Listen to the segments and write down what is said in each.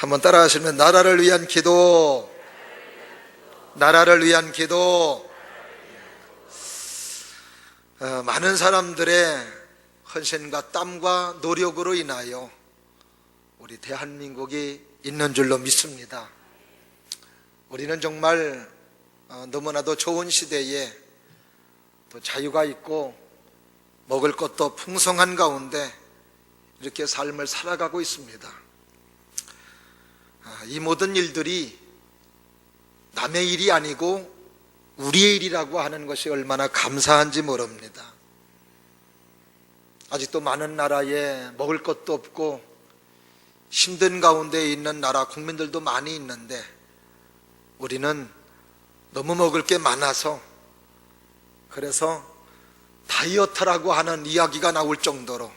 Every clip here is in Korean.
한번 따라 하시면, 나라를 위한 기도, 나라를 위한 기도. 많은 사람들의 헌신과 땀과 노력으로 인하여 우리 대한민국이 있는 줄로 믿습니다. 우리는 정말 너무나도 좋은 시대에 또 자유가 있고 먹을 것도 풍성한 가운데 이렇게 삶을 살아가고 있습니다. 이 모든 일들이 남의 일이 아니고 우리의 일이라고 하는 것이 얼마나 감사한지 모릅니다. 아직도 많은 나라에 먹을 것도 없고 힘든 가운데 있는 나라 국민들도 많이 있는데, 우리는 너무 먹을 게 많아서, 그래서 다이어트라고 하는 이야기가 나올 정도로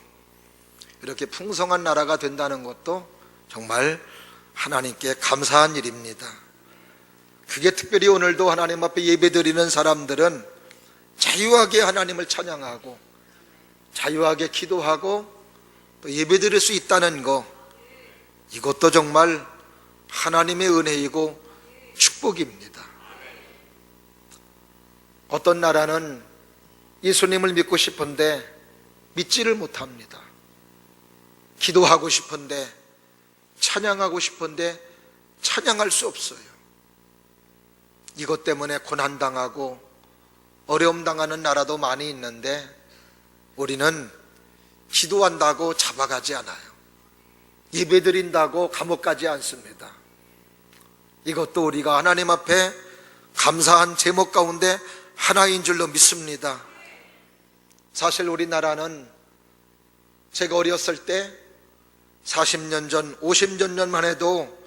이렇게 풍성한 나라가 된다는 것도 정말 하나님께 감사한 일입니다. 그게 특별히 오늘도 하나님 앞에 예배드리는 사람들은 자유하게 하나님을 찬양하고 자유하게 기도하고 또 예배드릴 수 있다는 거, 이것도 정말 하나님의 은혜이고 축복입니다. 어떤 나라는 예수님을 믿고 싶은데 믿지를 못합니다. 기도하고 싶은데, 찬양하고 싶은데 찬양할 수 없어요. 이것 때문에 고난당하고 어려움 당하는 나라도 많이 있는데, 우리는 기도한다고 잡아가지 않아요. 예배드린다고 감옥 가지 않습니다. 이것도 우리가 하나님 앞에 감사한 제목 가운데 하나인 줄로 믿습니다. 사실 우리나라는 제가 어렸을 때 40년 전, 50년 전만 해도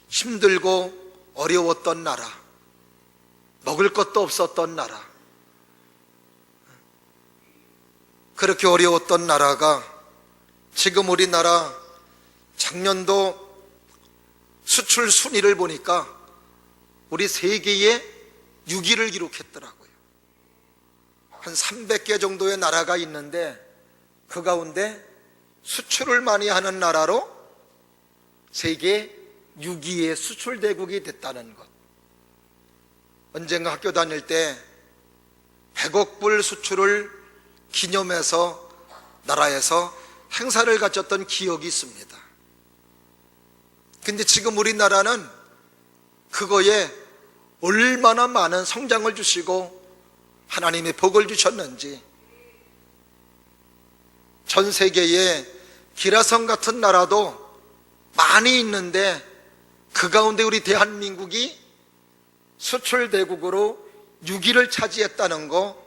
힘들고 어려웠던 나라, 먹을 것도 없었던 나라, 그렇게 어려웠던 나라가 지금 우리나라 작년도 수출 순위를 보니까 우리 세계에 6위를 기록했더라고요. 한 300개 정도의 나라가 있는데 그 가운데 수출을 많이 하는 나라로 세계 6위의 수출 대국이 됐다는 것. 언젠가 학교 다닐 때 100억 불 수출을 기념해서 나라에서 행사를 가졌던 기억이 있습니다. 근데 지금 우리나라는 그거에 얼마나 많은 성장을 주시고 하나님의 복을 주셨는지, 전 세계에 기라성 같은 나라도 많이 있는데 그 가운데 우리 대한민국이 수출 대국으로 6위를 차지했다는 거,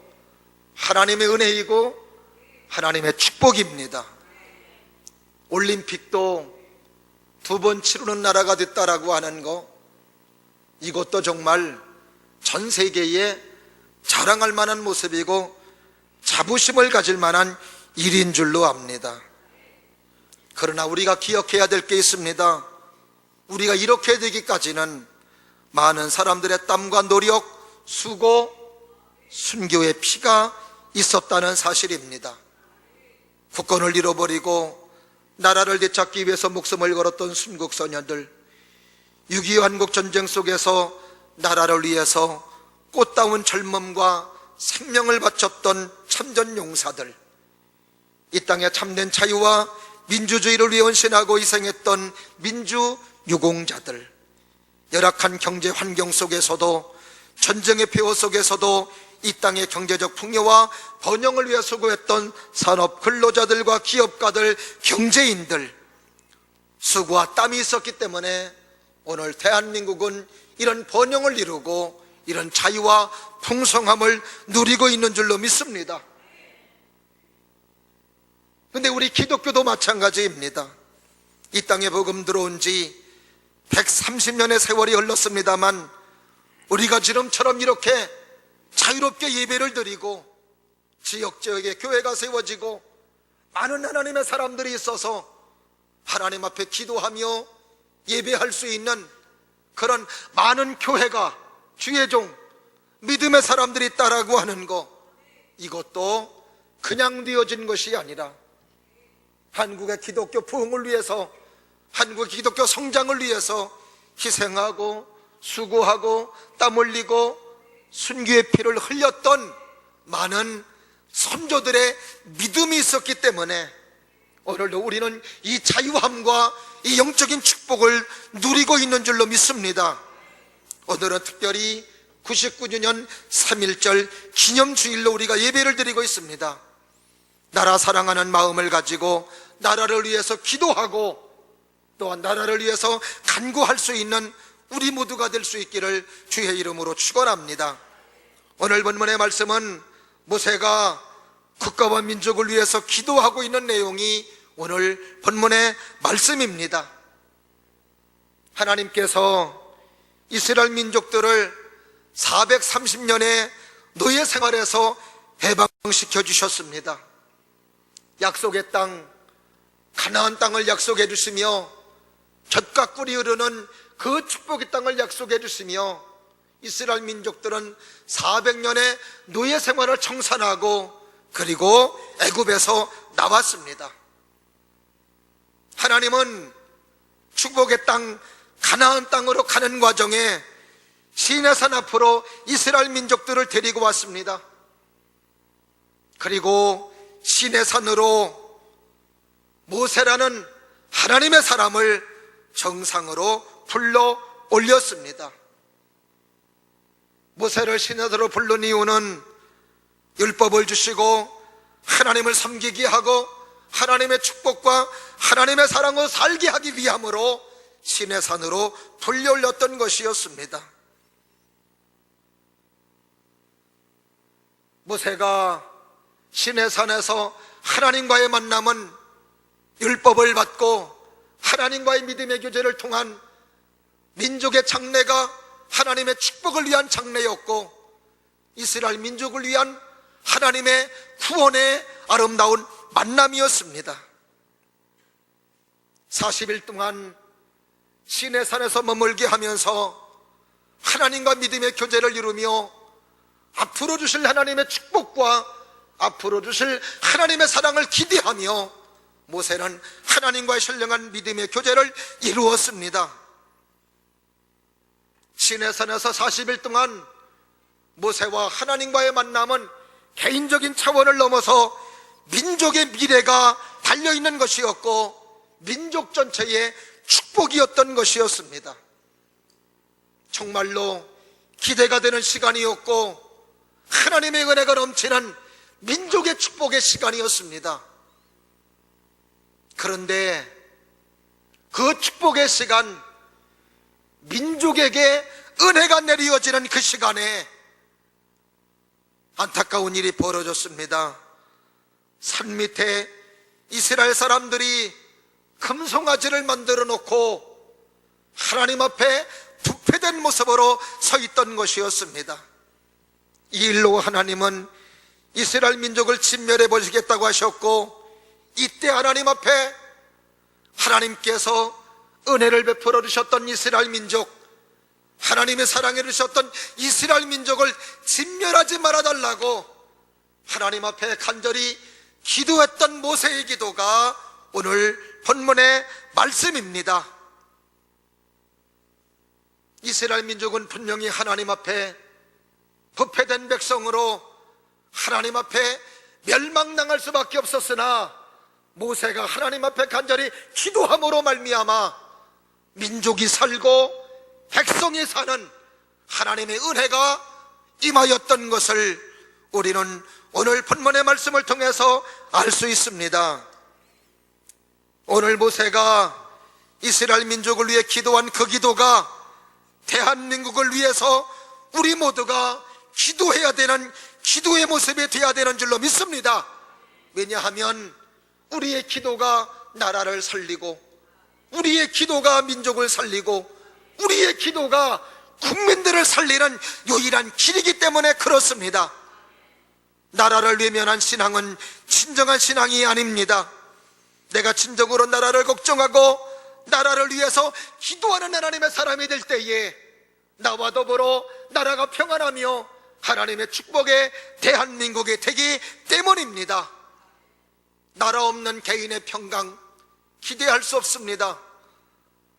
하나님의 은혜이고 하나님의 축복입니다. 올림픽도 2번 치르는 나라가 됐다라고 하는 거, 이것도 정말 전 세계에 자랑할 만한 모습이고 자부심을 가질 만한 일인 줄로 압니다. 그러나 우리가 기억해야 될 게 있습니다. 우리가 이렇게 되기까지는 많은 사람들의 땀과 노력, 수고, 순교의 피가 있었다는 사실입니다. 국권을 잃어버리고 나라를 되찾기 위해서 목숨을 걸었던 순국소년들, 6.25 한국전쟁 속에서 나라를 위해서 꽃다운 젊음과 생명을 바쳤던 참전용사들, 이 땅의 참된 자유와 민주주의를 위해 헌신하고 희생했던 민주유공자들, 열악한 경제 환경 속에서도, 전쟁의 폐허 속에서도 이 땅의 경제적 풍요와 번영을 위해 수고했던 산업 근로자들과 기업가들, 경제인들, 수고와 땀이 있었기 때문에 오늘 대한민국은 이런 번영을 이루고 이런 자유와 풍성함을 누리고 있는 줄로 믿습니다. 그런데 우리 기독교도 마찬가지입니다. 이 땅에 복음 들어온 지 130년의 세월이 흘렀습니다만, 우리가 지금처럼 이렇게 자유롭게 예배를 드리고 지역지역에 교회가 세워지고 많은 하나님의 사람들이 있어서 하나님 앞에 기도하며 예배할 수 있는 그런 많은 교회가, 주의 종, 믿음의 사람들이 있다라고 하는 거, 이것도 그냥 되어진 것이 아니라 한국의 기독교 부흥을 위해서 한국 기독교 성장을 위해서 희생하고 수고하고 땀 흘리고 순교의 피를 흘렸던 많은 선조들의 믿음이 있었기 때문에 오늘도 우리는 이 자유함과 이 영적인 축복을 누리고 있는 줄로 믿습니다. 오늘은 특별히 99주년 3.1절 기념주일로 우리가 예배를 드리고 있습니다. 나라 사랑하는 마음을 가지고 나라를 위해서 기도하고 또한 나라를 위해서 간구할 수 있는 우리 모두가 될 수 있기를 주의 이름으로 축원합니다. 오늘 본문의 말씀은 모세가 국가와 민족을 위해서 기도하고 있는 내용이 오늘 본문의 말씀입니다. 하나님께서 이스라엘 민족들을 430년의 노예 생활에서 해방시켜 주셨습니다. 약속의 땅, 가나안 땅을 약속해 주시며 젖과 꿀이 흐르는 그 축복의 땅을 약속해 주시며 이스라엘 민족들은 400년의 노예 생활을 청산하고 그리고 애굽에서 나왔습니다. 하나님은 축복의 땅 가나안 땅으로 가는 과정에 시내산 앞으로 이스라엘 민족들을 데리고 왔습니다. 그리고 시내산으로 모세라는 하나님의 사람을 정상으로 불러 올렸습니다. 모세를 시내산으로 부른 이유는 율법을 주시고 하나님을 섬기게 하고 하나님의 축복과 하나님의 사랑으로 살게 하기 위함으로 시내산으로 불려 올렸던 것이었습니다. 모세가 시내산에서 하나님과의 만남은 율법을 받고 하나님과의 믿음의 교제를 통한 민족의 장래가 하나님의 축복을 위한 장래였고 이스라엘 민족을 위한 하나님의 구원의 아름다운 만남이었습니다. 40일 동안 시내산에서 머물게 하면서 하나님과 믿음의 교제를 이루며 앞으로 주실 하나님의 축복과 앞으로 주실 하나님의 사랑을 기대하며 모세는 하나님과의 신령한 믿음의 교제를 이루었습니다. 시내산에서 40일 동안 모세와 하나님과의 만남은 개인적인 차원을 넘어서 민족의 미래가 달려있는 것이었고 민족 전체의 축복이었던 것이었습니다. 정말로 기대가 되는 시간이었고 하나님의 은혜가 넘치는 민족의 축복의 시간이었습니다. 그런데 그 축복의 시간, 민족에게 은혜가 내려지는 그 시간에 안타까운 일이 벌어졌습니다. 산 밑에 이스라엘 사람들이 금송아지를 만들어 놓고 하나님 앞에 부패된 모습으로 서 있던 것이었습니다. 이 일로 하나님은 이스라엘 민족을 진멸해 버리겠다고 하셨고 이때 하나님 앞에 하나님께서 은혜를 베풀어 주셨던 이스라엘 민족, 하나님의 사랑해 주셨던 이스라엘 민족을 진멸하지 말아달라고 하나님 앞에 간절히 기도했던 모세의 기도가 오늘 본문의 말씀입니다. 이스라엘 민족은 분명히 하나님 앞에 부패된 백성으로 하나님 앞에 멸망당할 수밖에 없었으나 모세가 하나님 앞에 간절히 기도함으로 말미암아 민족이 살고 백성이 사는 하나님의 은혜가 임하였던 것을 우리는 오늘 본문의 말씀을 통해서 알 수 있습니다. 오늘 모세가 이스라엘 민족을 위해 기도한 그 기도가 대한민국을 위해서 우리 모두가 기도해야 되는 기도의 모습이 되어야 되는 줄로 믿습니다. 왜냐하면 우리의 기도가 나라를 살리고 우리의 기도가 민족을 살리고 우리의 기도가 국민들을 살리는 유일한 길이기 때문에 그렇습니다. 나라를 외면한 신앙은 진정한 신앙이 아닙니다. 내가 진정으로 나라를 걱정하고 나라를 위해서 기도하는 하나님의 사람이 될 때에 나와 더불어 나라가 평안하며 하나님의 축복의 대한민국이 되기 때문입니다. 나라 없는 개인의 평강 기대할 수 없습니다.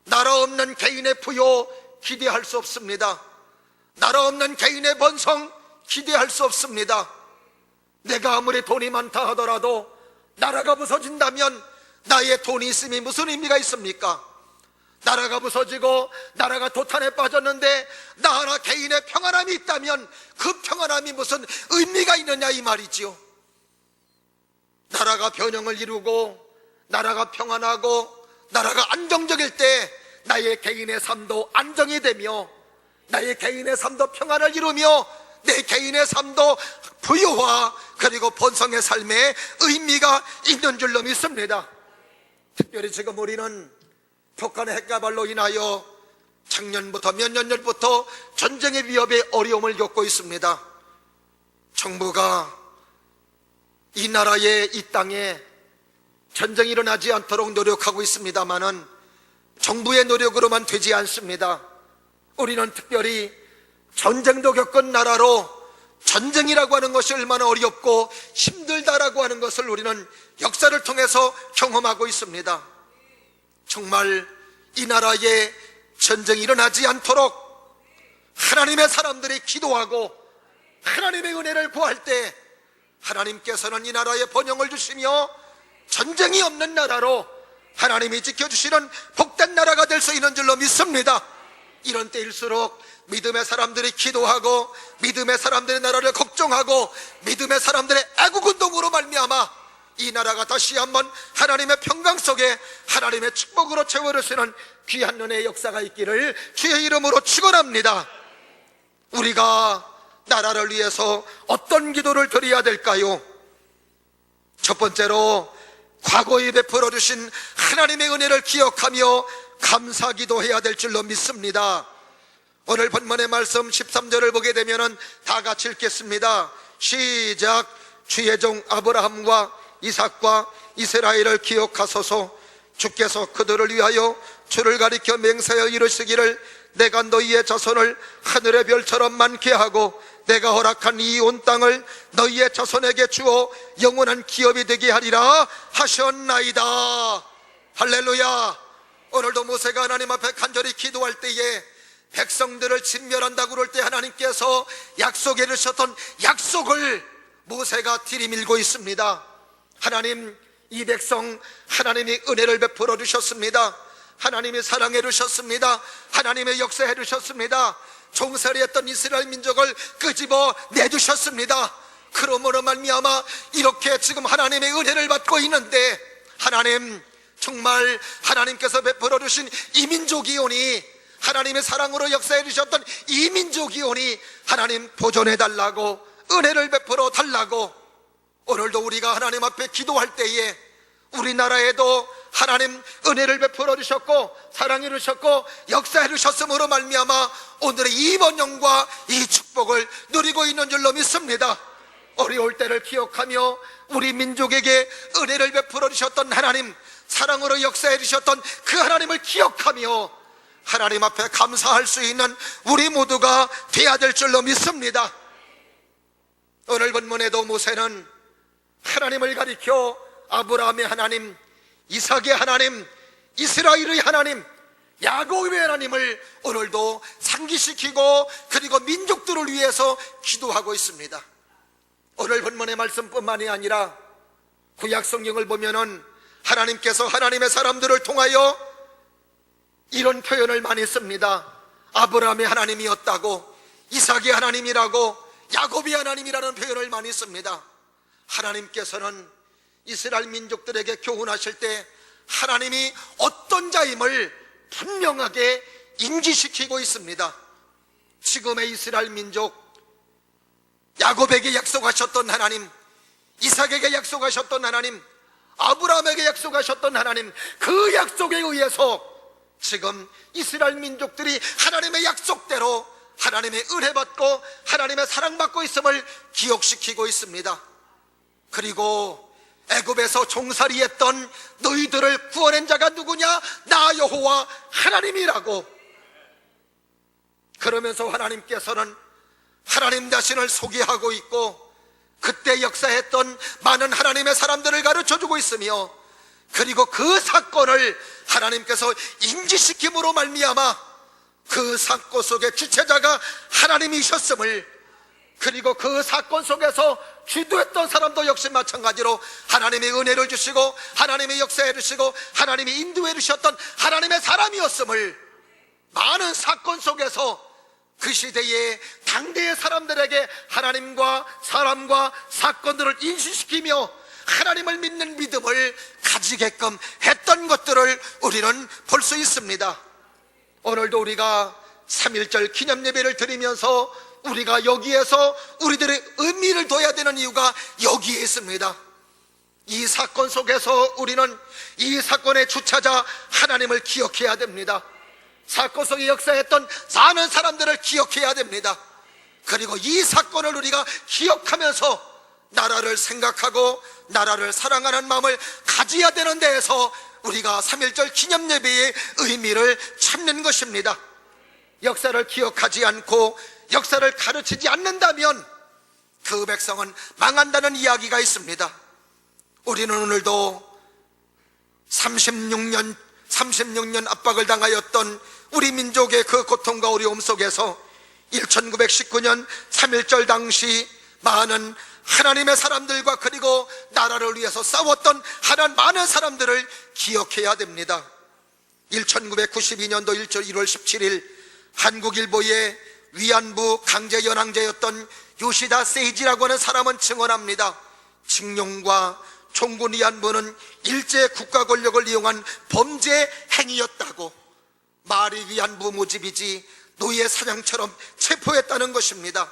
나라 없는 개인의 부요 기대할 수 없습니다. 나라 없는 개인의 번성 기대할 수 없습니다. 내가 아무리 돈이 많다 하더라도 나라가 부서진다면 나의 돈이 있음이 무슨 의미가 있습니까? 나라가 부서지고 나라가 도탄에 빠졌는데 나 하나 개인의 평안함이 있다면 그 평안함이 무슨 의미가 있느냐 이 말이지요. 나라가 변형을 이루고 나라가 평안하고 나라가 안정적일 때 나의 개인의 삶도 안정이 되며 나의 개인의 삶도 평안을 이루며 내 개인의 삶도 부유와 그리고 번성의 삶에 의미가 있는 줄로 믿습니다. 특별히 지금 우리는 북한의 핵개발로 인하여 작년부터 몇 년 전부터 전쟁의 위협에 어려움을 겪고 있습니다. 정부가 이 나라에 이 땅에 전쟁이 일어나지 않도록 노력하고 있습니다마는 정부의 노력으로만 되지 않습니다. 우리는 특별히 전쟁도 겪은 나라로 전쟁이라고 하는 것이 얼마나 어렵고 힘들다라고 하는 것을 우리는 역사를 통해서 경험하고 있습니다. 정말 이 나라에 전쟁이 일어나지 않도록 하나님의 사람들이 기도하고 하나님의 은혜를 구할 때 하나님께서는 이 나라에 번영을 주시며 전쟁이 없는 나라로 하나님이 지켜주시는 복된 나라가 될 수 있는 줄로 믿습니다. 이런 때일수록 믿음의 사람들이 기도하고 믿음의 사람들의 나라를 걱정하고 믿음의 사람들의 애국운동으로 말미암아 이 나라가 다시 한번 하나님의 평강 속에 하나님의 축복으로 채워주시는 귀한 은혜의 역사가 있기를 주의 이름으로 축원합니다. 우리가 나라를 위해서 어떤 기도를 드려야 될까요? 첫 번째로 과거에 베풀어 주신 하나님의 은혜를 기억하며 감사 기도해야 될 줄로 믿습니다. 오늘 본문의 말씀 13절을 보게 되면 다 같이 읽겠습니다. 시작. 주의 종 아브라함과 이삭과 이스라엘을 기억하소서. 주께서 그들을 위하여 주를 가리켜 맹세하여 이르시기를 내가 너희의 자손을 하늘의 별처럼 많게 하고 내가 허락한 이 온 땅을 너희의 자손에게 주어 영원한 기업이 되게 하리라 하셨나이다. 할렐루야. 오늘도 모세가 하나님 앞에 간절히 기도할 때에 백성들을 진멸한다고 그럴 때 하나님께서 약속해 주셨던 약속을 모세가 들이밀고 있습니다. 하나님, 이 백성 하나님이 은혜를 베풀어 주셨습니다. 하나님이 사랑해 주셨습니다. 하나님의 역사해 주셨습니다. 종살이 했던 이스라엘 민족을 끄집어 내주셨습니다. 그러므로 말미암아 이렇게 지금 하나님의 은혜를 받고 있는데 하나님, 정말 하나님께서 베풀어 주신 이 민족이오니 하나님의 사랑으로 역사해 주셨던 이 민족이오니 하나님 보존해 달라고 은혜를 베풀어 달라고 오늘도 우리가 하나님 앞에 기도할 때에 우리나라에도 하나님 은혜를 베풀어 주셨고 사랑해 주셨고 역사해 주셨으므로 말미암아 오늘의 이 번영과 이 축복을 누리고 있는 줄로 믿습니다. 어려울 때를 기억하며 우리 민족에게 은혜를 베풀어 주셨던 하나님, 사랑으로 역사해 주셨던 그 하나님을 기억하며 하나님 앞에 감사할 수 있는 우리 모두가 되어야 될 줄로 믿습니다. 오늘 본문에도 모세는 하나님을 가리켜 아브라함의 하나님, 이삭의 하나님, 이스라엘의 하나님, 야곱의 하나님을 오늘도 상기시키고 그리고 민족들을 위해서 기도하고 있습니다. 오늘 본문의 말씀뿐만이 아니라 구약 성경을 보면은 하나님께서 하나님의 사람들을 통하여 이런 표현을 많이 씁니다. 아브라함의 하나님이었다고, 이삭의 하나님이라고, 야곱의 하나님이라는 표현을 많이 씁니다. 하나님께서는 이스라엘 민족들에게 교훈하실 때 하나님이 어떤 자임을 분명하게 인지시키고 있습니다. 지금의 이스라엘 민족, 야곱에게 약속하셨던 하나님, 이삭에게 약속하셨던 하나님, 아브라함에게 약속하셨던 하나님, 그 약속에 의해서 지금 이스라엘 민족들이 하나님의 약속대로 하나님의 은혜받고 하나님의 사랑받고 있음을 기억시키고 있습니다. 그리고 애굽에서 종살이했던 너희들을 구원한 자가 누구냐? 나 여호와 하나님이라고. 그러면서 하나님께서는 하나님 자신을 소개하고 있고 그때 역사했던 많은 하나님의 사람들을 가르쳐주고 있으며 그리고 그 사건을 하나님께서 인지시킴으로 말미암아 그 사건 속의 주체자가 하나님이셨음을, 그리고 그 사건 속에서 주도했던 사람도 역시 마찬가지로 하나님의 은혜를 주시고 하나님의 역사해 주시고 하나님의 인도해 주셨던 하나님의 사람이었음을, 많은 사건 속에서 그 시대의 당대의 사람들에게 하나님과 사람과 사건들을 인식시키며 하나님을 믿는 믿음을 가지게끔 했던 것들을 우리는 볼 수 있습니다. 오늘도 우리가 3.1절 기념예배를 드리면서 우리가 여기에서 우리들의 의미를 둬야 되는 이유가 여기에 있습니다. 이 사건 속에서 우리는 이 사건의 주체자 하나님을 기억해야 됩니다. 사건 속에 역사했던 많은 사람들을 기억해야 됩니다. 그리고 이 사건을 우리가 기억하면서 나라를 생각하고 나라를 사랑하는 마음을 가져야 되는 데에서 우리가 3.1절 기념예배의 의미를 찾는 것입니다. 역사를 기억하지 않고 역사를 가르치지 않는다면 그 백성은 망한다는 이야기가 있습니다. 우리는 오늘도 36년 압박을 당하였던 우리 민족의 그 고통과 어려움 속에서 1919년 3.1절 당시 많은 하나님의 사람들과 그리고 나라를 위해서 싸웠던 많은 사람들을 기억해야 됩니다. 1992년도 1월 17일 한국일보의 위안부 강제 연항제였던 요시다 세이지라고 하는 사람은 증언합니다. 징용과 종군 위안부는 일제 국가 권력을 이용한 범죄 행위였다고. 말이 위안부 모집이지 노예 사냥처럼 체포했다는 것입니다.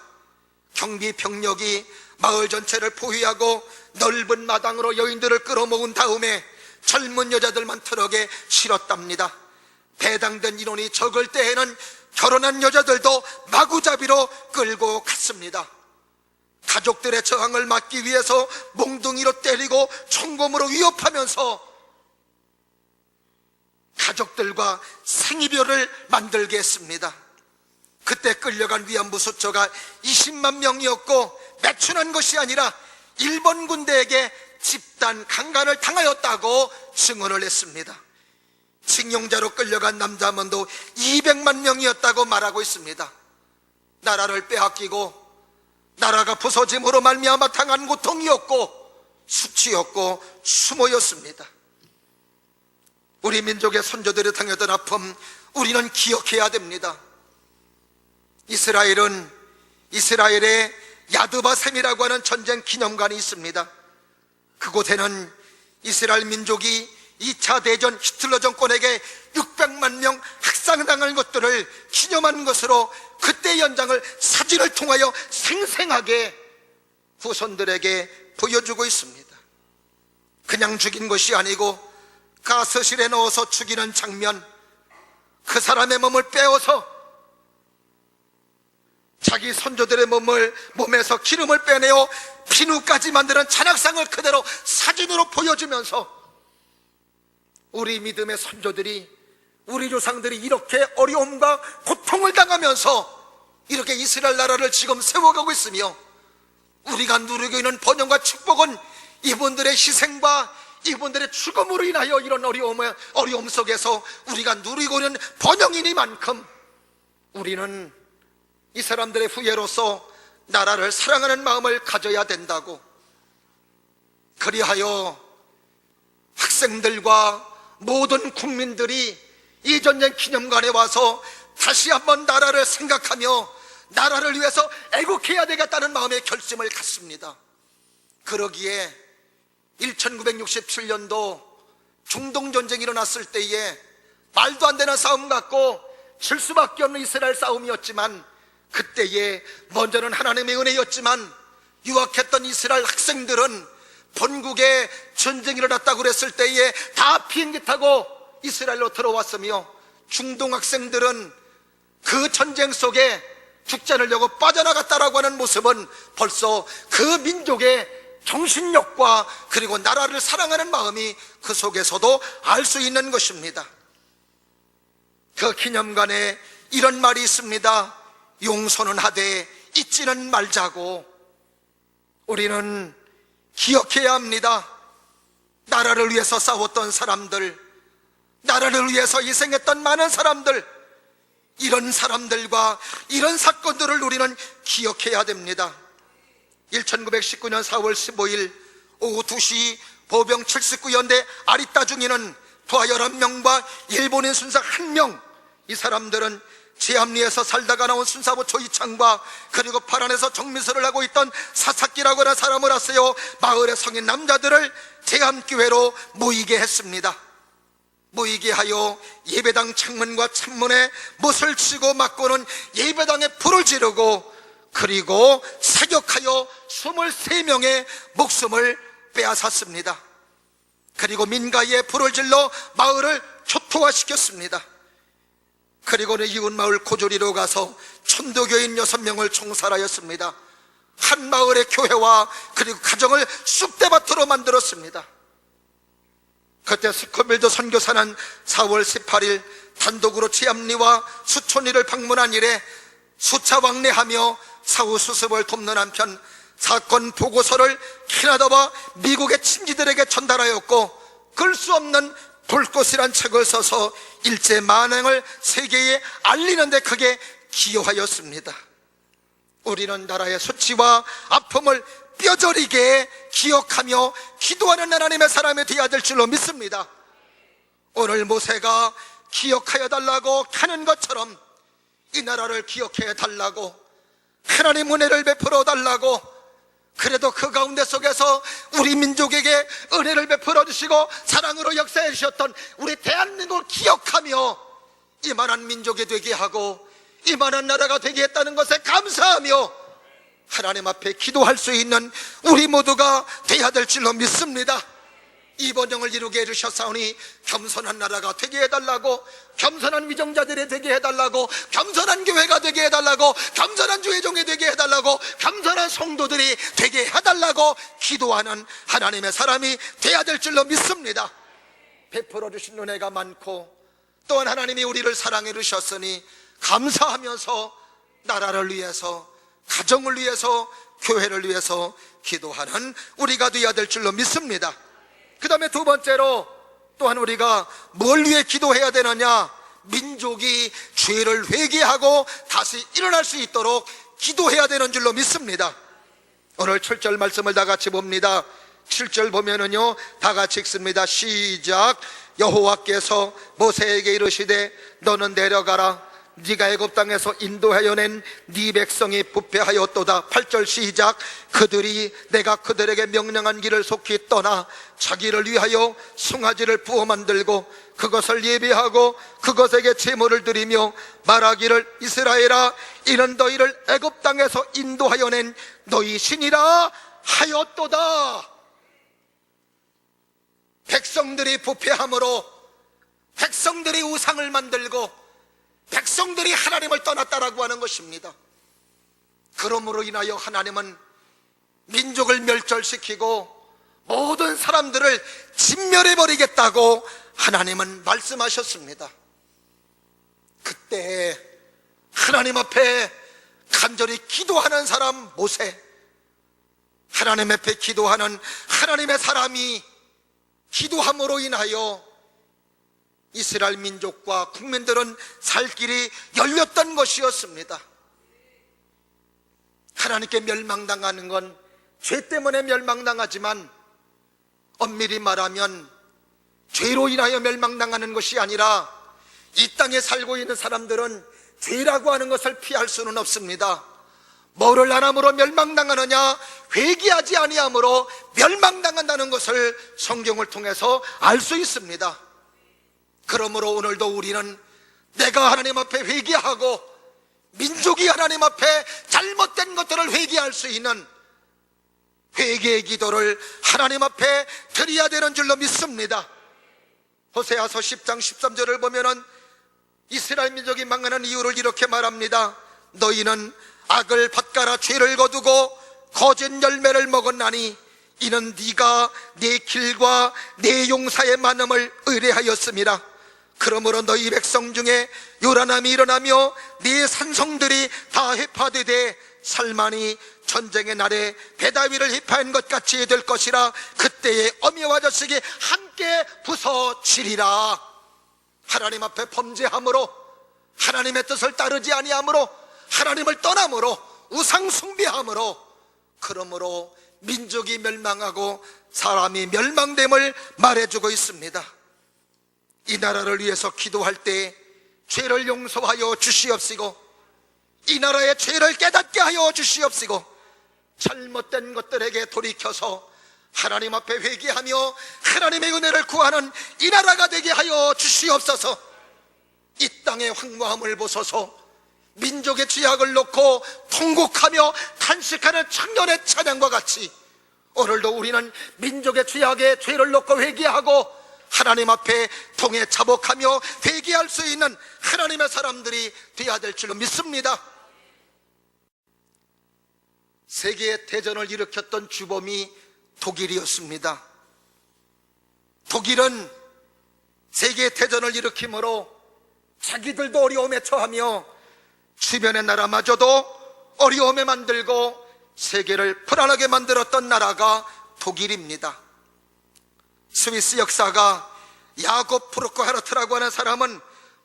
경비 병력이 마을 전체를 포위하고 넓은 마당으로 여인들을 끌어모은 다음에 젊은 여자들만 트럭에 실었답니다. 배당된 인원이 적을 때에는 결혼한 여자들도 마구잡이로 끌고 갔습니다. 가족들의 저항을 막기 위해서 몽둥이로 때리고 총검으로 위협하면서 가족들과 생이별을 만들게 했습니다. 그때 끌려간 위안부 수초가 20만 명이었고 매춘한 것이 아니라 일본 군대에게 집단 강간을 당하였다고 증언을 했습니다. 징용자로 끌려간 남자만도 200만 명이었다고 말하고 있습니다. 나라를 빼앗기고 나라가 부서짐으로 말미암아 당한 고통이었고 수치였고 수모였습니다. 우리 민족의 선조들이 당했던 아픔 우리는 기억해야 됩니다. 이스라엘의 야드바셈이라고 하는 전쟁 기념관이 있습니다. 그곳에는 이스라엘 민족이 2차 대전 히틀러 정권에게 600만 명 학살당한 것들을 기념하는 것으로 그때 연장을 사진을 통하여 생생하게 후손들에게 보여주고 있습니다. 그냥 죽인 것이 아니고 가스실에 넣어서 죽이는 장면, 그 사람의 몸을 빼어서 자기 선조들의 몸에서 기름을 빼내어 비누까지 만드는 잔악상을 그대로 사진으로 보여주면서 우리 믿음의 선조들이, 우리 조상들이 이렇게 어려움과 고통을 당하면서 이렇게 이스라엘 나라를 지금 세워가고 있으며 우리가 누리고 있는 번영과 축복은 이분들의 희생과 이분들의 죽음으로 인하여 이런 어려움 속에서 우리가 누리고 있는 번영이니만큼 우리는 이 사람들의 후예로서 나라를 사랑하는 마음을 가져야 된다고. 그리하여 학생들과 모든 국민들이 이 전쟁 기념관에 와서 다시 한번 나라를 생각하며 나라를 위해서 애국해야 되겠다는 마음의 결심을 갖습니다. 그러기에 1967년도 중동전쟁이 일어났을 때에 말도 안 되는 싸움 같고 질 수밖에 없는 이스라엘 싸움이었지만 그때에 먼저는 하나님의 은혜였지만 유학했던 이스라엘 학생들은 본국에 전쟁이 일어났다고 그랬을 때에 다 비행기 타고 이스라엘로 들어왔으며 중동 학생들은 그 전쟁 속에 죽지 않으려고 빠져나갔다라고 하는 모습은 벌써 그 민족의 정신력과 그리고 나라를 사랑하는 마음이 그 속에서도 알 수 있는 것입니다. 그 기념관에 이런 말이 있습니다. 용서는 하되 잊지는 말자고. 우리는 기억해야 합니다. 나라를 위해서 싸웠던 사람들, 나라를 위해서 희생했던 많은 사람들, 이런 사람들과 이런 사건들을 우리는 기억해야 됩니다. 1919년 4월 15일 오후 2시 보병 79연대 아리따 중위는 부하 11명과 일본인 순사 1명, 이 사람들은 제암리에서 살다가 나온 순사부 조이창과 그리고 파란에서 정미서를 하고 있던 사사키라고 하는 사람을 하세요. 마을의 성인 남자들을 제암교회로 모이게 했습니다. 모이게 하여 예배당 창문과 창문에 못을 치고 막고는 예배당에 불을 지르고, 그리고 사격하여 23명의 목숨을 빼앗았습니다. 그리고 민가에 불을 질러 마을을 초토화시켰습니다. 그리고는 이웃 마을 고조리로 가서 천도교인 6명을 총살하였습니다. 한 마을의 교회와 그리고 가정을 쑥대밭으로 만들었습니다. 그때 스코빌드 선교사는 4월 18일 단독으로 제암리와 수촌리를 방문한 이래 수차 왕래하며 사후 수습을 돕는 한편 사건 보고서를 캐나다와 미국의 친지들에게 전달하였고, 글 수 없는 불꽃이란 책을 써서 일제 만행을 세계에 알리는 데 크게 기여하였습니다. 우리는 나라의 수치와 아픔을 뼈저리게 기억하며 기도하는 하나님의 사람이 되어야 될 줄로 믿습니다. 오늘 모세가 기억하여 달라고 하는 것처럼 이 나라를 기억해 달라고, 하나님 은혜를 베풀어 달라고, 그래도 그 가운데 속에서 우리 민족에게 은혜를 베풀어 주시고 사랑으로 역사해 주셨던 우리 대한민국을 기억하며 이만한 민족이 되게 하고 이만한 나라가 되게 했다는 것에 감사하며 하나님 앞에 기도할 수 있는 우리 모두가 되어야 될 줄로 믿습니다. 이 번영을 이루게 해주셨사오니 겸손한 나라가 되게 해달라고, 겸손한 위정자들이 되게 해달라고, 겸손한 교회가 되게 해달라고, 겸손한 주의종이 되게 해달라고, 겸손한 성도들이 되게 해달라고 기도하는 하나님의 사람이 되어야 될 줄로 믿습니다. 베풀어 주신 은혜가 많고 또한 하나님이 우리를 사랑해 주셨으니 감사하면서 나라를 위해서, 가정을 위해서, 교회를 위해서 기도하는 우리가 되어야 될 줄로 믿습니다. 그 다음에 두 번째로 또한 우리가 뭘 위해 기도해야 되느냐? 민족이 죄를 회개하고 다시 일어날 수 있도록 기도해야 되는 줄로 믿습니다. 오늘 7절 말씀을 다 같이 봅니다. 7절 보면은요, 다 같이 읽습니다. 시작. 여호와께서 모세에게 이르시되 너는 내려가라. 네가 애굽 땅에서 인도하여 낸 네 백성이 부패하였도다. 8절 시작. 그들이 내가 그들에게 명령한 길을 속히 떠나 자기를 위하여 숭아지를 부어 만들고 그것을 예배하고 그것에게 제물을 드리며 말하기를 이스라엘아, 이는 너희를 애굽 땅에서 인도하여 낸 너희 신이라 하였도다. 백성들이 부패함으로, 백성들이 우상을 만들고 백성들이 하나님을 떠났다라고 하는 것입니다. 그러므로 인하여 하나님은 민족을 멸절시키고 모든 사람들을 진멸해버리겠다고 하나님은 말씀하셨습니다. 그때 하나님 앞에 간절히 기도하는 사람 모세, 하나님 앞에 기도하는 하나님의 사람이 기도함으로 인하여 이스라엘 민족과 국민들은 살 길이 열렸던 것이었습니다. 하나님께 멸망당하는 건 죄 때문에 멸망당하지만 엄밀히 말하면 죄로 인하여 멸망당하는 것이 아니라 이 땅에 살고 있는 사람들은 죄라고 하는 것을 피할 수는 없습니다. 뭐를 안 함으로 멸망당하느냐? 회개하지 아니함으로 멸망당한다는 것을 성경을 통해서 알 수 있습니다. 그러므로 오늘도 우리는 내가 하나님 앞에 회개하고 민족이 하나님 앞에 잘못된 것들을 회개할 수 있는 회개의 기도를 하나님 앞에 드려야 되는 줄로 믿습니다. 호세아서 10장 13절을 보면은 이스라엘 민족이 망하는 이유를 이렇게 말합니다. 너희는 악을 밭가라 죄를 거두고 거짓 열매를 먹었나니 이는 네가 네 길과 네 용사의 많음을 의뢰하였음이라. 그러므로 너희 백성 중에 요란함이 일어나며 네 산성들이 다 해파되되 살만이 전쟁의 날에 배다위를 힙하인 것 같이 될 것이라. 그때의 어미와 자식이 함께 부서지리라. 하나님 앞에 범죄함으로, 하나님의 뜻을 따르지 아니함으로, 하나님을 떠남으로, 우상 숭배함으로, 그러므로 민족이 멸망하고 사람이 멸망됨을 말해주고 있습니다. 이 나라를 위해서 기도할 때 죄를 용서하여 주시옵시고, 이 나라의 죄를 깨닫게 하여 주시옵시고, 잘못된 것들에게 돌이켜서 하나님 앞에 회개하며 하나님의 은혜를 구하는 이 나라가 되게 하여 주시옵소서. 이 땅의 황무함을 보소서. 민족의 죄악을 놓고 통곡하며 탄식하는 청년의 찬양과 같이 오늘도 우리는 민족의 죄악에 죄를 놓고 회개하고 하나님 앞에 통해 자복하며 회개할 수 있는 하나님의 사람들이 되어야 될 줄로 믿습니다. 세계 대전을 일으켰던 주범이 독일이었습니다. 독일은 세계 대전을 일으킴으로 자기들도 어려움에 처하며 주변의 나라마저도 어려움에 만들고 세계를 불안하게 만들었던 나라가 독일입니다. 스위스 역사가 야곱 프루크하르트라고 하는 사람은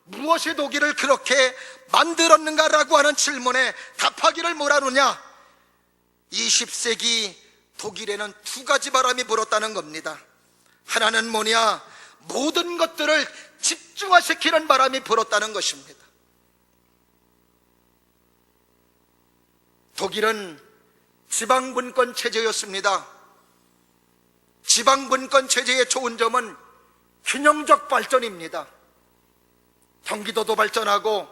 무엇이 독일을 그렇게 만들었는가라고 하는 질문에 답하기를 뭐라느냐, 20세기 독일에는 두 가지 바람이 불었다는 겁니다. 하나는 뭐냐, 모든 것들을 집중화시키는 바람이 불었다는 것입니다. 독일은 지방분권 체제였습니다. 지방분권 체제의 좋은 점은 균형적 발전입니다. 경기도도 발전하고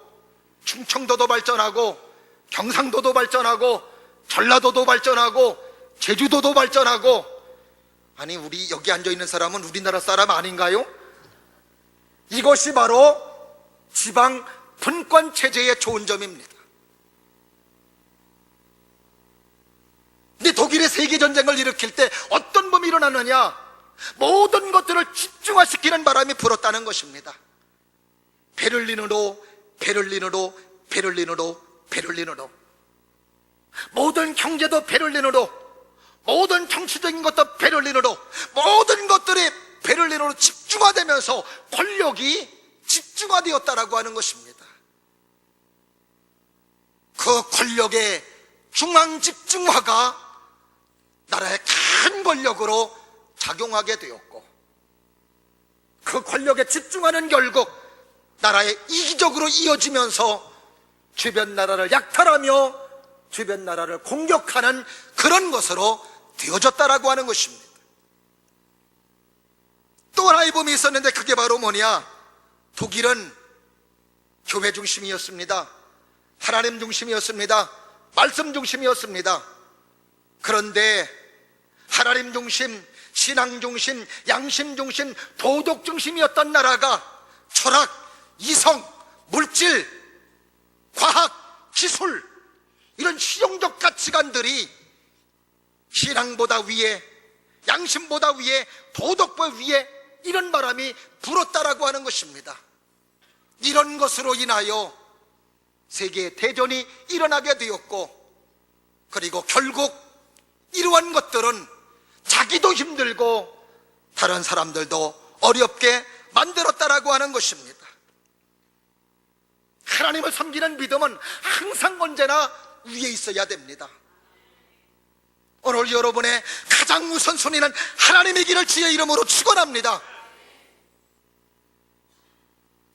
충청도도 발전하고 경상도도 발전하고 전라도도 발전하고 제주도도 발전하고, 아니 우리 여기 앉아있는 사람은 우리나라 사람 아닌가요? 이것이 바로 지방분권 체제의 좋은 점입니다. 근데 독일의 세계전쟁을 일으킬 때 어떤 범이 일어나느냐, 모든 것들을 집중화시키는 바람이 불었다는 것입니다. 베를린으로 베를린으로 베를린으로 베를린으로, 모든 경제도 베를린으로, 모든 정치적인 것도 베를린으로, 모든 것들이 베를린으로 집중화되면서 권력이 집중화되었다라고 하는 것입니다. 그 권력의 중앙 집중화가 나라의 큰 권력으로 작용하게 되었고, 그 권력에 집중하는 결국 나라의 이기적으로 이어지면서 주변 나라를 약탈하며 주변 나라를 공격하는 그런 것으로 되어졌다라고 하는 것입니다. 또 하나의 범이 있었는데 그게 바로 뭐냐, 독일은 교회 중심이었습니다. 하나님 중심이었습니다. 말씀 중심이었습니다. 그런데 하나님 중심, 신앙 중심, 양심 중심, 도덕 중심이었던 나라가 철학, 이성, 물질, 과학, 기술, 이런 실용적 가치관들이 신앙보다 위에, 양심보다 위에, 도덕보다 위에 이런 바람이 불었다라고 하는 것입니다. 이런 것으로 인하여 세계 대전이 일어나게 되었고, 그리고 결국 이러한 것들은 자기도 힘들고 다른 사람들도 어렵게 만들었다라고 하는 것입니다. 하나님을 섬기는 믿음은 항상 언제나 위에 있어야 됩니다. 오늘 여러분의 가장 우선순위는 하나님의 길을 주의 이름으로 축원합니다.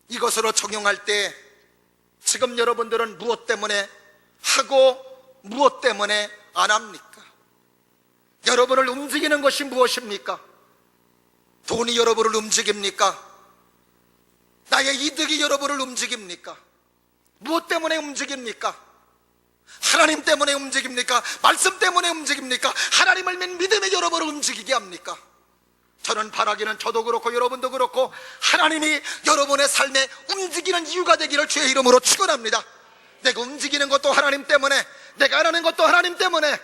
이것으로 적용할 때 지금 여러분들은 무엇 때문에 하고 무엇 때문에 안 합니까? 여러분을 움직이는 것이 무엇입니까? 돈이 여러분을 움직입니까? 나의 이득이 여러분을 움직입니까? 무엇 때문에 움직입니까? 하나님 때문에 움직입니까? 말씀 때문에 움직입니까? 하나님을 믿음의 여러분을 움직이게 합니까? 저는 바라기는 저도 그렇고 여러분도 그렇고 하나님이 여러분의 삶에 움직이는 이유가 되기를 주의 이름으로 축원합니다. 내가 움직이는 것도 하나님 때문에, 내가 안 하는 것도 하나님 때문에,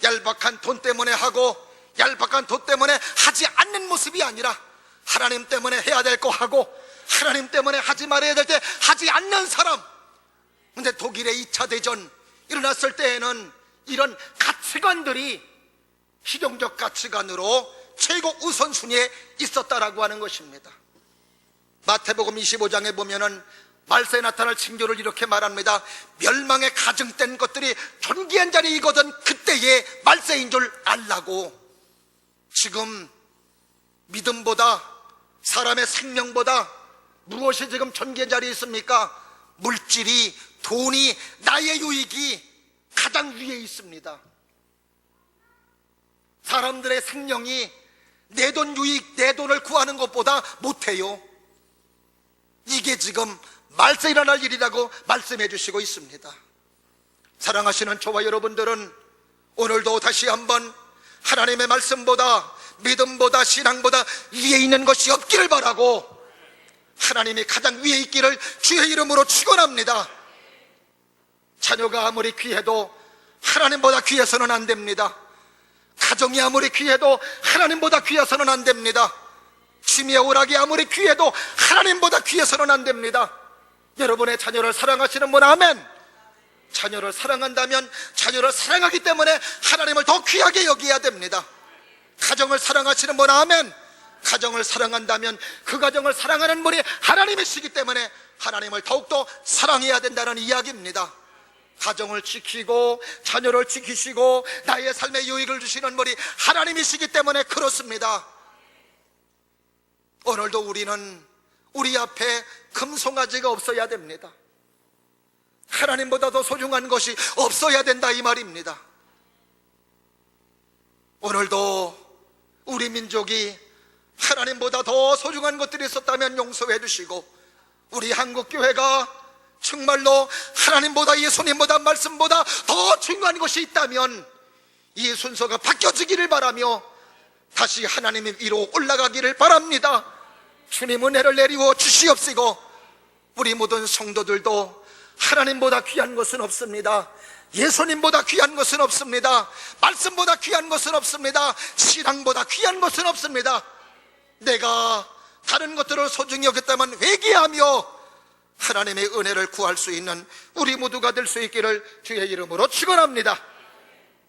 얄박한 돈 때문에 하고 얄박한 돈 때문에 하지 않는 모습이 아니라 하나님 때문에 해야 될 거 하고 하나님 때문에 하지 말아야 될 때 하지 않는 사람. 근데 독일의 2차 대전 일어났을 때에는 이런 가치관들이 실용적 가치관으로 최고 우선순위에 있었다라고 하는 것입니다. 마태복음 25장에 보면은 말세에 나타날 징조를 이렇게 말합니다. 멸망에 가증된 것들이 존귀한 자리이거든 그때의 말세인 줄 알라고. 지금 믿음보다, 사람의 생명보다 무엇이 지금 존귀한 자리에 있습니까? 물질이, 돈이, 나의 유익이 가장 위에 있습니다. 사람들의 생명이 내 돈 유익, 내 돈을 구하는 것보다 못해요. 이게 지금 말세 일어날 일이라고 말씀해 주시고 있습니다. 사랑하시는 저와 여러분들은 오늘도 다시 한번 하나님의 말씀보다, 믿음보다, 신앙보다 위에 있는 것이 없기를 바라고, 하나님이 가장 위에 있기를 주의 이름으로 축원합니다. 자녀가 아무리 귀해도 하나님보다 귀해서는 안 됩니다. 가정이 아무리 귀해도 하나님보다 귀해서는 안 됩니다. 취미의 오락이 아무리 귀해도 하나님보다 귀해서는 안 됩니다. 여러분의 자녀를 사랑하시는 분 아멘. 자녀를 사랑한다면 자녀를 사랑하기 때문에 하나님을 더 귀하게 여겨야 됩니다. 가정을 사랑하시는 분 아멘. 가정을 사랑한다면 그 가정을 사랑하는 분이 하나님이시기 때문에 하나님을 더욱더 사랑해야 된다는 이야기입니다. 가정을 지키고 자녀를 지키시고 나의 삶에 유익을 주시는 분이 하나님이시기 때문에 그렇습니다. 오늘도 우리는 우리 앞에 금송아지가 없어야 됩니다. 하나님보다 더 소중한 것이 없어야 된다 이 말입니다. 오늘도 우리 민족이 하나님보다 더 소중한 것들이 있었다면 용서해 주시고, 우리 한국교회가 정말로 하나님보다, 예수님보다, 말씀보다 더 중요한 것이 있다면 이 순서가 바뀌어지기를 바라며 다시 하나님의 위로 올라가기를 바랍니다. 주님 은혜를 내리워 주시옵시고, 우리 모든 성도들도 하나님보다 귀한 것은 없습니다. 예수님보다 귀한 것은 없습니다. 말씀보다 귀한 것은 없습니다. 신앙보다 귀한 것은 없습니다. 내가 다른 것들을 소중히 여겼다면 회개하며 하나님의 은혜를 구할 수 있는 우리 모두가 될 수 있기를 주의 이름으로 축원합니다.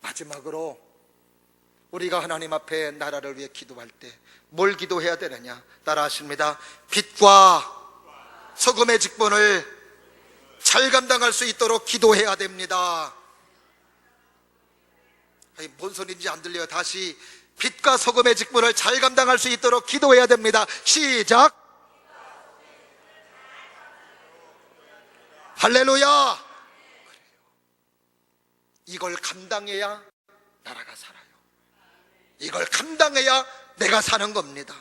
마지막으로 우리가 하나님 앞에 나라를 위해 기도할 때 뭘 기도해야 되느냐? 따라 하십니다. 빛과 소금의 직분을 잘 감당할 수 있도록 기도해야 됩니다. 아니, 뭔 소리인지 안 들려요. 다시. 빛과 소금의 직분을 잘 감당할 수 있도록 기도해야 됩니다. 시작. 할렐루야. 이걸 감당해야 나라가 살아요. 이걸 감당해야 내가 사는 겁니다.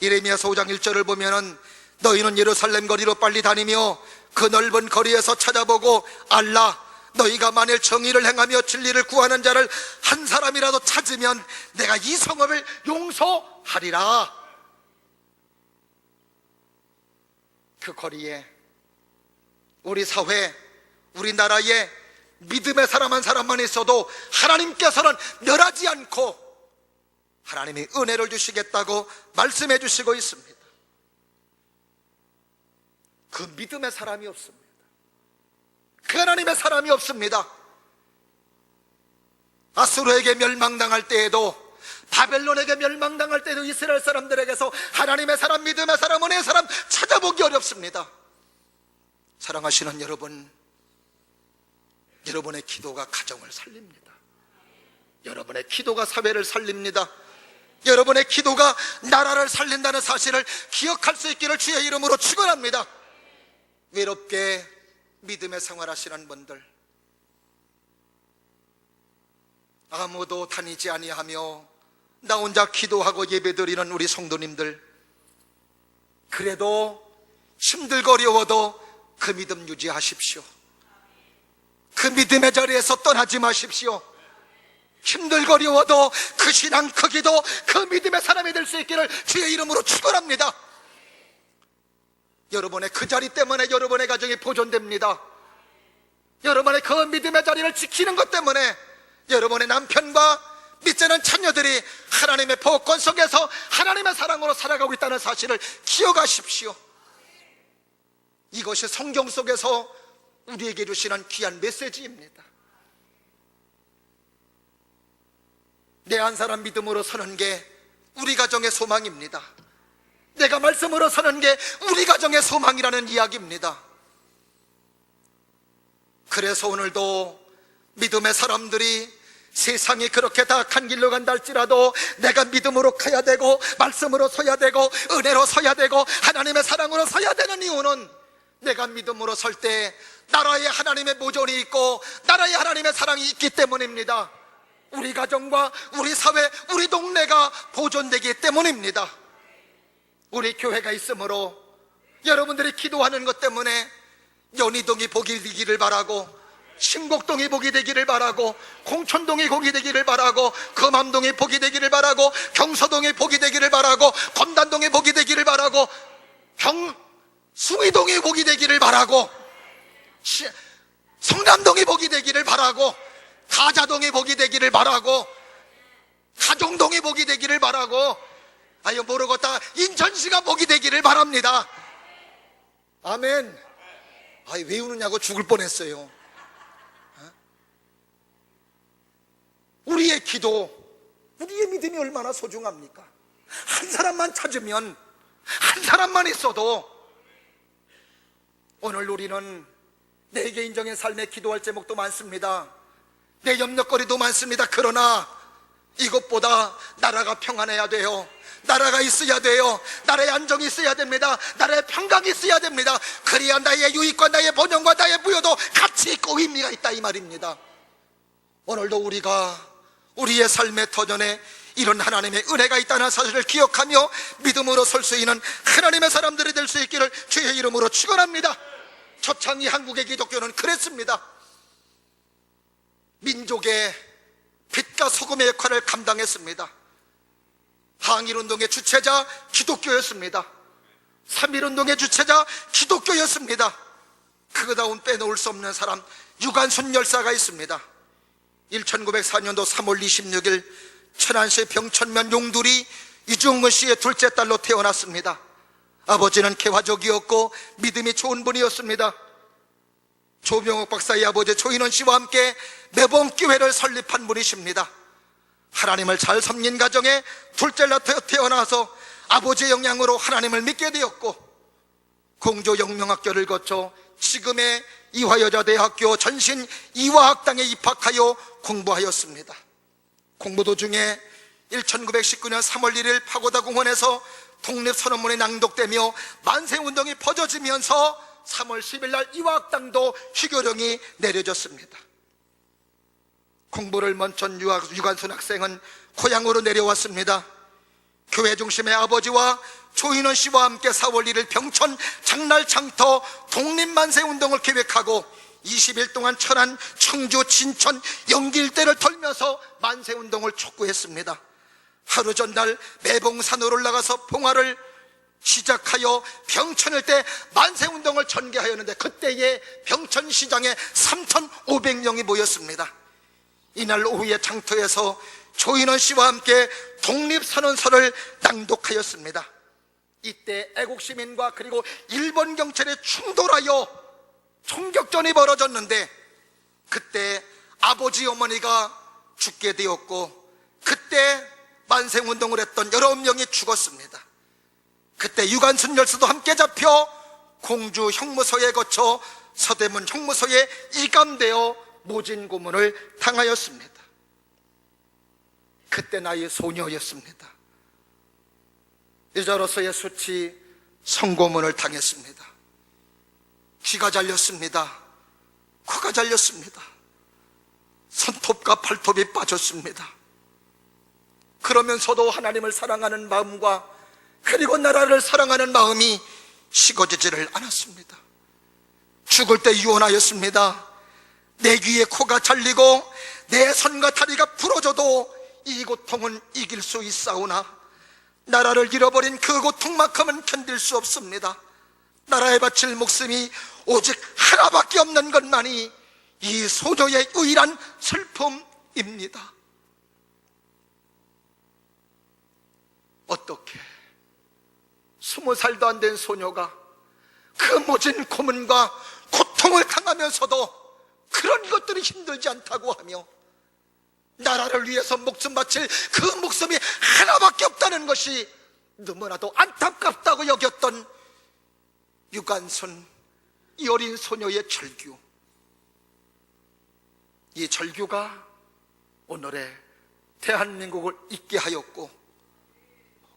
예레미야서 5장 1절을 보면은 너희는 예루살렘 거리로 빨리 다니며 그 넓은 거리에서 찾아보고 알라. 너희가 만일 정의를 행하며 진리를 구하는 자를 한 사람이라도 찾으면 내가 이 성읍을 용서하리라. 그 거리에 우리 사회, 우리나라에 믿음의 사람 한 사람만 있어도 하나님께서는 멸하지 않고 하나님이 은혜를 주시겠다고 말씀해 주시고 있습니다. 그 믿음의 사람이 없습니다. 그 하나님의 사람이 없습니다. 아수르에게 멸망당할 때에도, 바벨론에게 멸망당할 때도 이스라엘 사람들에게서 하나님의 사람, 믿음의 사람, 은혜의 사람 찾아보기 어렵습니다. 사랑하시는 여러분, 여러분의 기도가 가정을 살립니다. 여러분의 기도가 사회를 살립니다. 여러분의 기도가 나라를 살린다는 사실을 기억할 수 있기를 주의 이름으로 축원합니다. 외롭게 믿음의 생활하시는 분들, 아무도 다니지 아니하며 나 혼자 기도하고 예배드리는 우리 성도님들, 그래도 힘들고 어려워도 그 믿음 유지하십시오. 그 믿음의 자리에서 떠나지 마십시오. 힘들고 어려워도 그 신앙, 그 기도, 그 믿음의 사람이 될 수 있기를 주의 이름으로 축원합니다. 여러분의 그 자리 때문에 여러분의 가정이 보존됩니다. 여러분의 그 믿음의 자리를 지키는 것 때문에 여러분의 남편과 믿지는 자녀들이 하나님의 복권 속에서 하나님의 사랑으로 살아가고 있다는 사실을 기억하십시오. 이것이 성경 속에서 우리에게 주시는 귀한 메시지입니다. 내 한 사람 믿음으로 서는 게 우리 가정의 소망입니다. 내가 말씀으로 서는 게 우리 가정의 소망이라는 이야기입니다. 그래서 오늘도 믿음의 사람들이 세상이 그렇게 다 악한 길로 간다 할지라도 내가 믿음으로 가야 되고 말씀으로 서야 되고 은혜로 서야 되고 하나님의 사랑으로 서야 되는 이유는 내가 믿음으로 설 때 나라의 하나님의 보존이 있고 나라의 하나님의 사랑이 있기 때문입니다. 우리 가정과 우리 사회, 우리 동네가 보존되기 때문입니다. 우리 교회가 있으므로 여러분들이 기도하는 것 때문에 연희동이 복이 되기를 바라고, 신곡동이 복이 되기를 바라고, 공천동이 복이 되기를 바라고, 금암동이 복이 되기를 바라고, 경서동이 복이 되기를 바라고, 검단동이 복이 되기를 바라고, 숭이동이 복이 되기를 바라고, 성남동이 복이 되기를 바라고, 가자동이 복이 되기를 바라고, 가정동이 복이 되기를 바라고, 아유 모르겠다 인천시가 복이 되기를 바랍니다. 아멘. 아이 왜 우느냐고 죽을 뻔했어요. 우리의 기도, 우리의 믿음이 얼마나 소중합니까? 한 사람만 찾으면, 한 사람만 있어도. 오늘 우리는 내 개인적인 삶에 기도할 제목도 많습니다. 내 염려거리도 많습니다. 그러나 이것보다 나라가 평안해야 돼요. 나라가 있어야 돼요. 나라의 안정이 있어야 됩니다. 나라의 평강이 있어야 됩니다. 그래야 나의 유익과 나의 번영과 나의 부여도 같이 있고 의미가 있다 이 말입니다. 오늘도 우리가 우리의 삶의 터전에 이런 하나님의 은혜가 있다는 사실을 기억하며 믿음으로 설 수 있는 하나님의 사람들이 될 수 있기를 주의 이름으로 축원합니다. 초창기 한국의 기독교는 그랬습니다. 민족의 빛과 소금의 역할을 감당했습니다. 항일운동의 주체자 기독교였습니다. 3.1운동의 주체자 기독교였습니다. 그 다음 빼놓을 수 없는 사람 유관순 열사가 있습니다. 1904년도 3월 26일 천안시 병천면 용두리 이중근 씨의 둘째 딸로 태어났습니다. 아버지는 개화족이었고 믿음이 좋은 분이었습니다. 조병옥 박사의 아버지 조인원 씨와 함께 매번 교회를 설립한 분이십니다. 하나님을 잘 섬긴 가정에 둘째로 태어나서 아버지의 영향으로 하나님을 믿게 되었고, 공조 영명학교를 거쳐 지금의 이화여자대학교 전신 이화학당에 입학하여 공부하였습니다. 공부 도중에 1919년 3월 1일 파고다 공원에서 독립선언문이 낭독되며 만세운동이 퍼져지면서 3월 10일 날 이화학당도 휴교령이 내려졌습니다. 공부를 멈춘 유관순 학생은 고향으로 내려왔습니다. 교회 중심의 아버지와 조인원 씨와 함께 4월 1일 병천 장날 장터 독립만세운동을 계획하고 20일 동안 천안, 청주, 진천, 영기 일대를 돌면서 만세운동을 촉구했습니다. 하루 전날 매봉산으로 올라가서 봉화를 시작하여 병천 일대 만세운동을 전개하였는데 그때에 병천시장에 3,500명이 모였습니다. 이날 오후에 장터에서 조인원 씨와 함께 독립선언서를 낭독하였습니다. 이때 애국시민과 그리고 일본 경찰에 충돌하여 총격전이 벌어졌는데 그때 아버지 어머니가 죽게 되었고 그때 만세운동을 했던 여러 명이 죽었습니다. 그때 유관순 열사도 함께 잡혀 공주 형무소에 거쳐 서대문 형무소에 이감되어 모진 고문을 당하였습니다. 그때 나이 소녀였습니다. 여자로서의 수치 성고문을 당했습니다. 귀가 잘렸습니다. 코가 잘렸습니다. 손톱과 발톱이 빠졌습니다. 그러면서도 하나님을 사랑하는 마음과 그리고 나라를 사랑하는 마음이 식어지지를 않았습니다. 죽을 때 유언하였습니다. 내 귀에 코가 잘리고 내 손과 다리가 부러져도 이 고통은 이길 수 있사오나 나라를 잃어버린 그 고통만큼은 견딜 수 없습니다. 나라에 바칠 목숨이 오직 하나밖에 없는 것만이 이 소녀의 유일한 슬픔입니다. 어떻게 20살도 안 된 소녀가 그 모진 고문과 고통을 당하면서도 그런 것들이 힘들지 않다고 하며 나라를 위해서 목숨 바칠 그 목숨이 하나밖에 없다는 것이 너무나도 안타깝다고 여겼던 유관순, 이 어린 소녀의 절규. 이 절규가 오늘의 대한민국을 있게 하였고,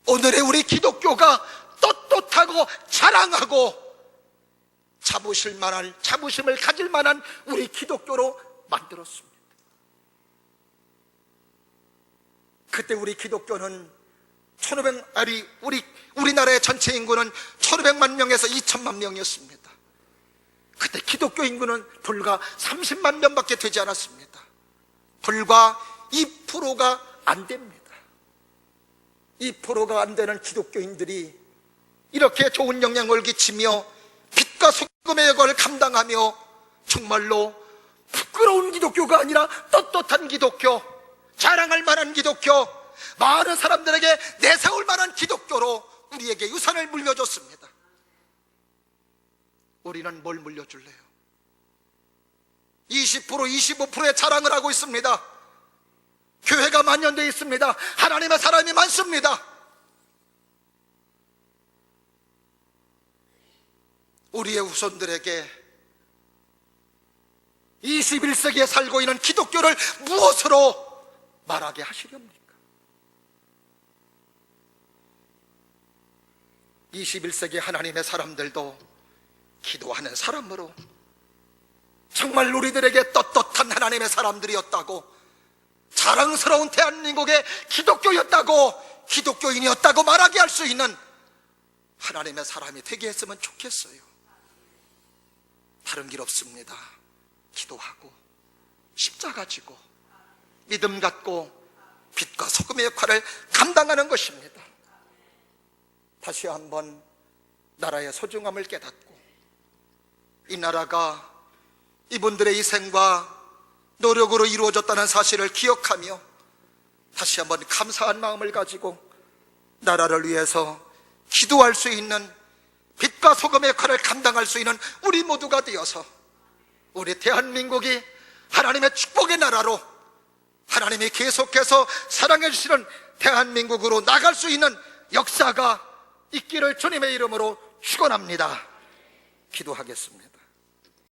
오늘의 우리 기독교가 떳떳하고 자랑하고 자부심을 가질 만한 우리 기독교로 만들었습니다. 그때 우리 기독교는 우리나라의 전체 인구는 1500만 명에서 2000만 명이었습니다. 그때 기독교 인구는 불과 30만 명밖에 되지 않았습니다. 불과 2%가 안 됩니다. 2%가 안 되는 기독교인들이 이렇게 좋은 영향을 끼치며 빛과 소금의 역할을 감당하며 정말로 부끄러운 기독교가 아니라 떳떳한 기독교, 자랑할 만한 기독교, 많은 사람들에게 내세울 만한 기독교로 우리에게 유산을 물려줬습니다. 우리는 뭘 물려줄래요? 20%, 25%의 자랑을 하고 있습니다. 교회가 만연되어 있습니다. 하나님의 사람이 많습니다. 우리의 후손들에게 21세기에 살고 있는 기독교를 무엇으로 말하게 하시렵니까? 21세기 하나님의 사람들도 기도하는 사람으로 정말 우리들에게 떳떳한 하나님의 사람들이었다고, 자랑스러운 대한민국의 기독교였다고, 기독교인이었다고 말하게 할 수 있는 하나님의 사람이 되게 했으면 좋겠어요. 다른 길 없습니다. 기도하고 십자가 지고 믿음 갖고 빛과 소금의 역할을 감당하는 것입니다. 다시 한번 나라의 소중함을 깨닫고, 이 나라가 이분들의 희생과 노력으로 이루어졌다는 사실을 기억하며 다시 한번 감사한 마음을 가지고 나라를 위해서 기도할 수 있는, 빛과 소금의 역할을 감당할 수 있는 우리 모두가 되어서 우리 대한민국이 하나님의 축복의 나라로, 하나님이 계속해서 사랑해 주시는 대한민국으로 나갈 수 있는 역사가 있기를 주님의 이름으로 축원합니다. 기도하겠습니다.